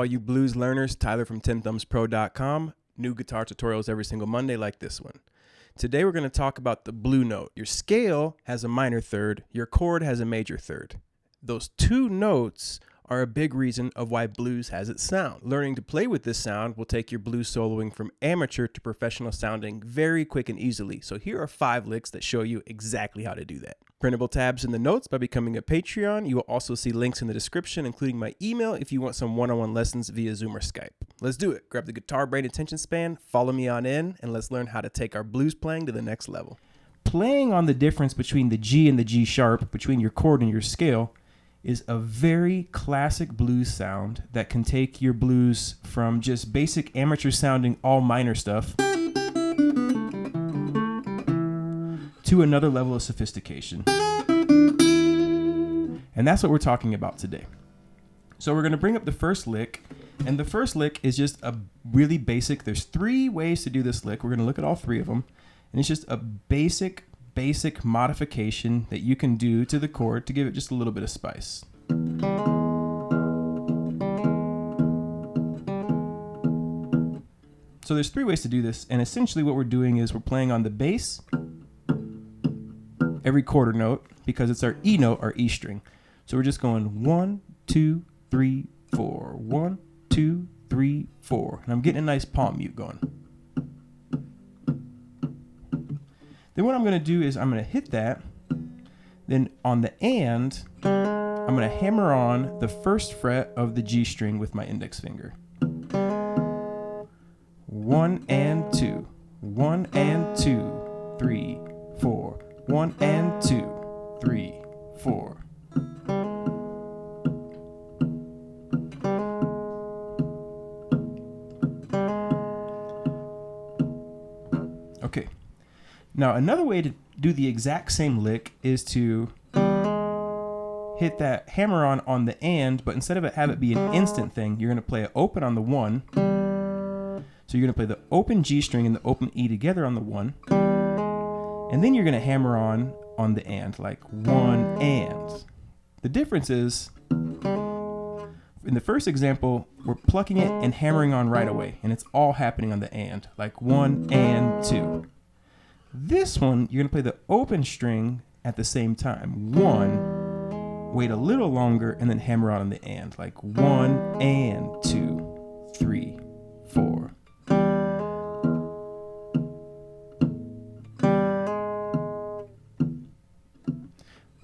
all you blues learners? Tyler from Tenthumbspro.com. New guitar tutorials every single Monday like this one. Today we're going to talk about the blue note. Your scale has a minor third, your chord has a major third. Those two notes are a big reason of why blues has its sound. Learning to play with this sound will take your blues soloing from amateur to professional sounding very quick and easily. So here are 5 licks that show you exactly how to do that. Printable tabs in the notes by becoming a Patreon. You will also see links in the description, including my email if you want some one-on-one lessons via Zoom or Skype. Let's do it. Grab the guitar brain attention span, follow me on in, and let's learn how to take our blues playing to the next level. Playing on the difference between the G and the G sharp, between your chord and your scale, is a very classic blues sound that can take your blues from just basic amateur sounding all minor stuff to another level of sophistication. And that's what we're talking about today. So we're going to bring up the first lick, and the first lick is just a really basic, there's 3 ways to do this lick. We're going to look at all 3 of them, and it's just a basic modification that you can do to the chord to give it just a little bit of spice. So there's 3 ways to do this, and essentially what we're doing is we're playing on the bass, every quarter note, because it's our E note, our E string. So we're just going 1, 2, 3, 4, 1, 2, 3, 4, and I'm getting a nice palm mute going. Then what I'm going to do is I'm going to hit that. Then on the and, I'm going to hammer on the first fret of the G string with my index finger. 1 and 2, 1 and 2, 3, 4, 1 and 2, 3, 4. Okay. Now, another way to do the exact same lick is to hit that hammer on the and, but instead of it have it be an instant thing, you're going to play an open on the 1. So you're going to play the open G string and the open E together on the 1. And then you're going to hammer on the and, like 1 and. The difference is, in the first example, we're plucking it and hammering on right away, and it's all happening on the and, like 1 and 2. This one, you're going to play the open string at the same time. 1, wait a little longer, and then hammer on the and, like 1 and 2, 3, 4.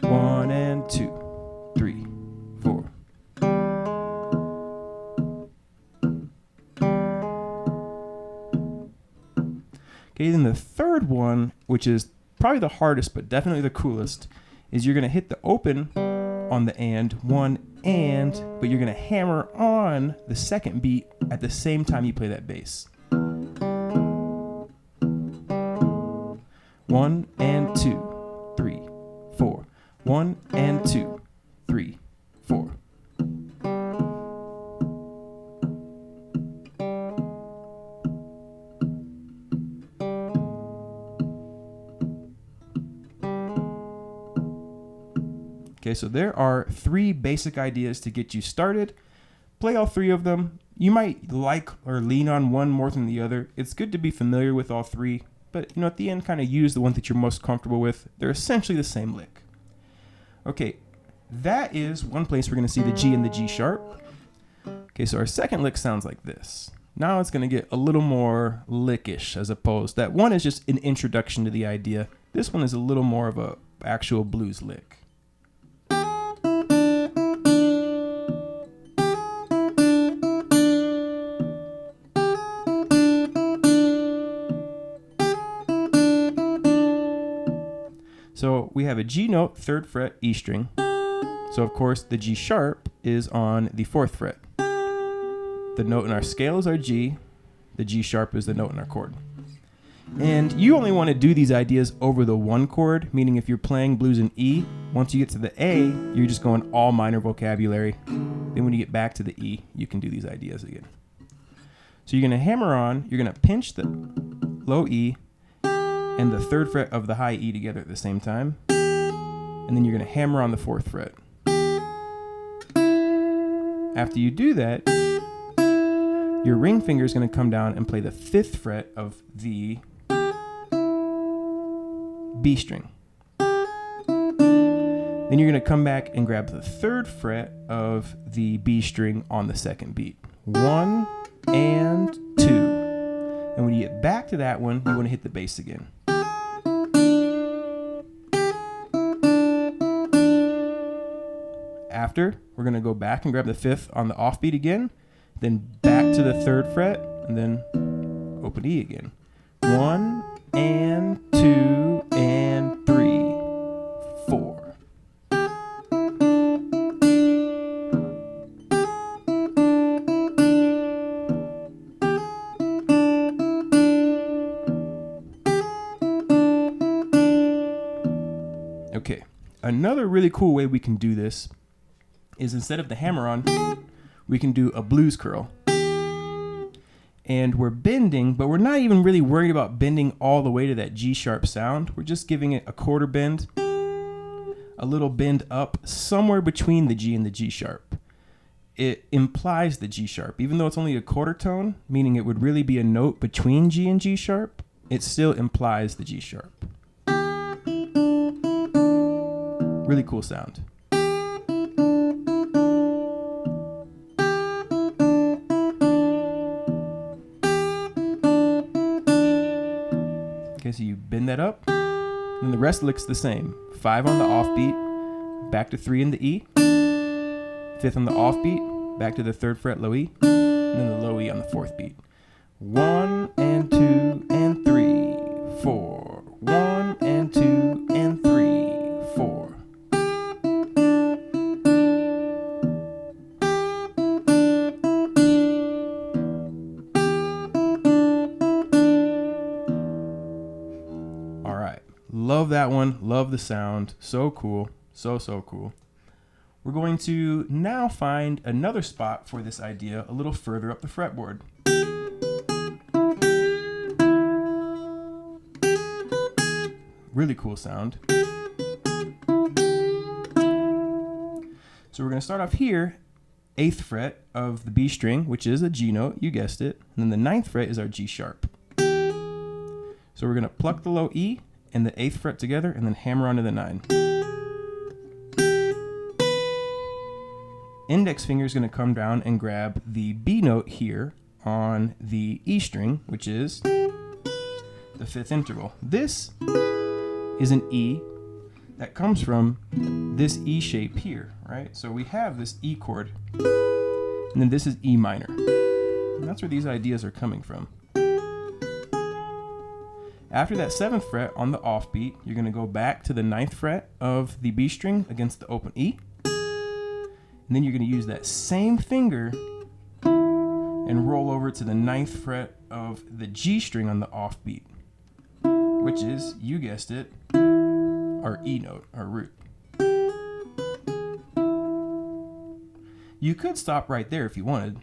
One and 2, 3, 4. Okay, then the third one, which is probably the hardest but definitely the coolest, is you're going to hit the open on the and, 1 and, but you're going to hammer on the second beat at the same time you play that bass. 1 and 2, 3, 4. 1 and 2, 3, 4. Okay, so there are 3 basic ideas to get you started. Play all 3 of them. You might like or lean on one more than the other. It's good to be familiar with all 3, but at the end, kind of use the one that you're most comfortable with. They're essentially the same lick. Okay, that is one place we're going to see the G and the G sharp. Okay, so our second lick sounds like this. Now it's going to get a little more lickish as opposed. That one is just an introduction to the idea. This one is a little more of a actual blues lick. So we have a G note, 3rd fret, E string. So of course the G sharp is on the 4th fret. The note in our scale is our G. The G sharp is the note in our chord. And you only want to do these ideas over the 1 chord, meaning if you're playing blues in E, once you get to the A, you're just going all minor vocabulary. Then when you get back to the E, you can do these ideas again. So you're going to hammer on, you're going to pinch the low E and the 3rd fret of the high E together at the same time. And then you're going to hammer on the 4th fret. After you do that, your ring finger is going to come down and play the 5th fret of the B string. Then you're going to come back and grab the 3rd fret of the B string on the 2nd beat. 1 and 2. And when you get back to that one, you want to hit the bass again. After, we're going to go back and grab the 5th on the offbeat again, then back to the 3rd fret, and then open E again. 1 and 2 and 3, 4. Okay, another really cool way we can do this is instead of the hammer-on, we can do a blues curl. And we're bending, but we're not even really worried about bending all the way to that G-sharp sound. We're just giving it a quarter bend, a little bend up somewhere between the G and the G-sharp. It implies the G-sharp. Even though it's only a quarter tone, meaning it would really be a note between G and G-sharp, it still implies the G-sharp. Really cool sound. Okay, so you bend that up, and the rest looks the same. 5 on the offbeat, back to 3 in the E, 5th on the offbeat, back to the 3rd fret low E, and then the low E on the 4th beat. 1 and 2 and 3, 4. 1 and 2 and 3, 4. Love that one. Love the sound. So cool. So cool. We're going to now find another spot for this idea a little further up the fretboard. Really cool sound. So we're going to start off here, 8th fret of the B string, which is a G note, you guessed it. And then the 9th fret is our G sharp. So we're going to pluck the low E and the 8th fret together and then hammer onto the 9. Index finger is going to come down and grab the B note here on the E string, which is the 5th interval. This is an E that comes from this E shape here, right? So we have this E chord, and then this is E minor. And that's where these ideas are coming from. After that 7th fret on the offbeat, you're going to go back to the 9th fret of the B string against the open E. And then you're going to use that same finger and roll over to the 9th fret of the G string on the offbeat, which is, you guessed it, our E note, our root. You could stop right there if you wanted.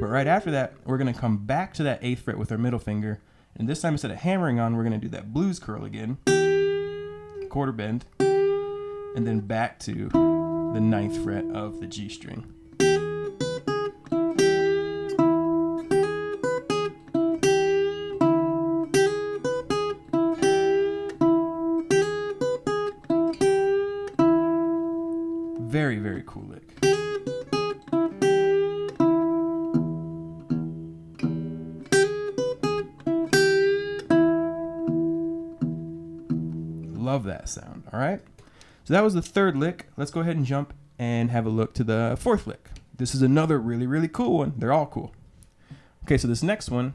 But right after that, we're going to come back to that 8th fret with our middle finger. And this time, instead of hammering on, we're going to do that blues curl again. Quarter bend. And then back to the 9th fret of the G string. Very, very cool lick. Love that sound. All right. So that was the 3rd lick. Let's go ahead and jump and have a look to the 4th lick. This is another really, really cool one. They're all cool. Okay, so this next one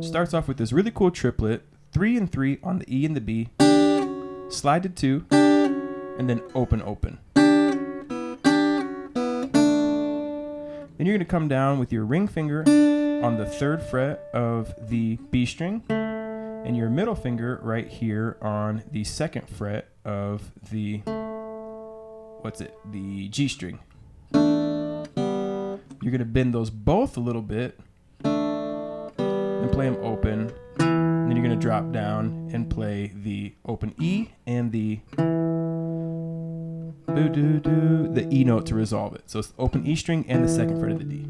starts off with this really cool triplet, 3 and 3 on the E and the B, slide to 2, and then open, open. Then you're going to come down with your ring finger on the 3rd fret of the B string and your middle finger right here on the 2nd fret of the, the G string. You're going to bend those both a little bit and play them open, and then you're going to drop down and play the open E and the E note to resolve it. So it's the open E string and the second fret of the D.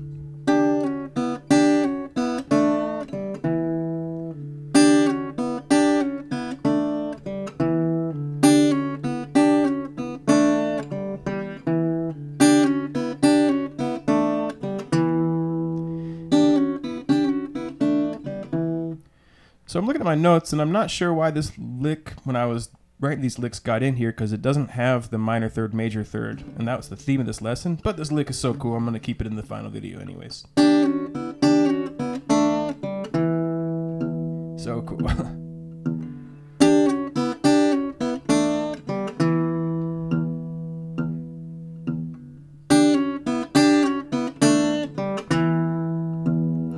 So I'm looking at my notes, and I'm not sure why this lick, when I was writing these licks, got in here, because it doesn't have the minor third, major third, and that was the theme of this lesson. But this lick is so cool, I'm going to keep it in the final video anyways. So cool.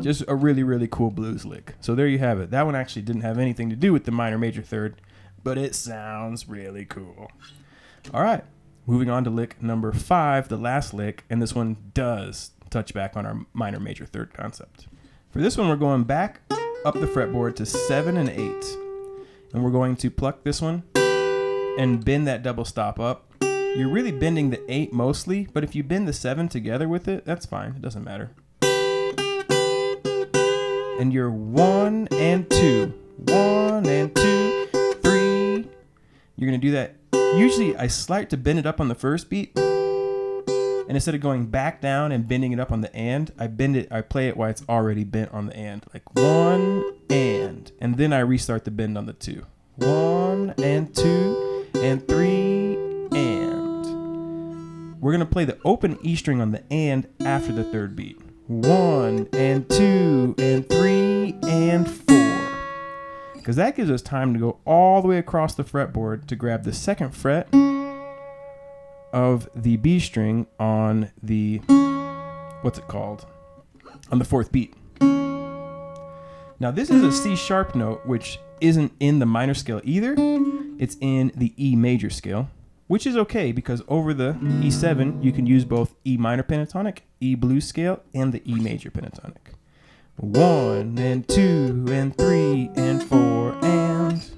Just a really, really cool blues lick. So there you have it. That one actually didn't have anything to do with the minor major third, but it sounds really cool. All right, moving on to lick number 5, the last lick, and this one does touch back on our minor major third concept. For this one, we're going back up the fretboard to 7 and 8, and we're going to pluck this one and bend that double stop up. You're really bending the 8 mostly, but if you bend the 7 together with it, that's fine. It doesn't matter. And you're 1 and 2, 1 and 2, 3. You're going to do that. Usually I start to bend it up on the first beat. And instead of going back down and bending it up on the and, I play it while it's already bent on the and. Like 1 and then I restart the bend on the 2. 1 and 2 and 3 and. We're going to play the open E string on the and after the third beat. 1 and 2 and 3 and 4. Because that gives us time to go all the way across the fretboard to grab the second fret of the B string on the, what's it called? On the 4th beat. Now this is a C sharp note, which isn't in the minor scale either. It's in the E major scale, which is okay because over the E7, you can use both E minor pentatonic, E blues scale, and the E major pentatonic. 1 and 2 and 3 and 4 and.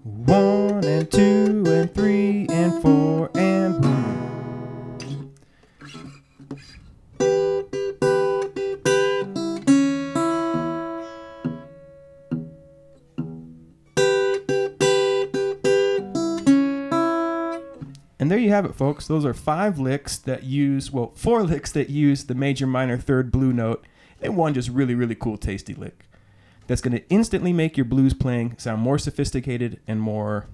One and 2 and 3 and 4 and. And there you have it, folks. Those are 5 licks that use, 4 licks that use the major, minor, third blue note, and one just really, really cool, tasty lick that's going to instantly make your blues playing sound more sophisticated and more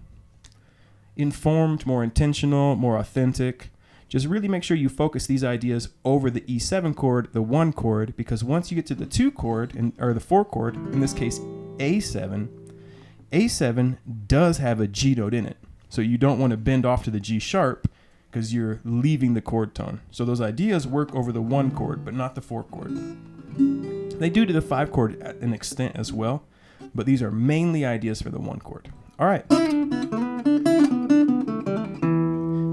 informed, more intentional, more authentic. Just really make sure you focus these ideas over the E7 chord, the 1 chord, because once you get to the 2 chord, or the 4 chord, in this case A7 does have a G note in it. So you don't want to bend off to the G sharp because you're leaving the chord tone. So those ideas work over the 1 chord, but not the 4 chord. They do to the 5 chord at an extent as well, but these are mainly ideas for the 1 chord. All right.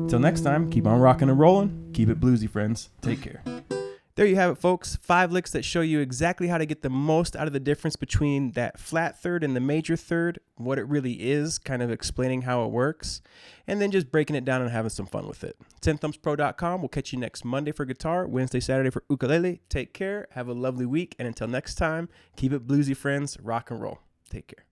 Until next time, keep on rocking and rolling. Keep it bluesy, friends. Take care. There you have it, folks. 5 licks that show you exactly how to get the most out of the difference between that flat third and the major third, what it really is, kind of explaining how it works, and then just breaking it down and having some fun with it. Tenthumbspro.com. We'll catch you next Monday for guitar, Wednesday, Saturday for ukulele. Take care. Have a lovely week. And until next time, keep it bluesy, friends. Rock and roll. Take care.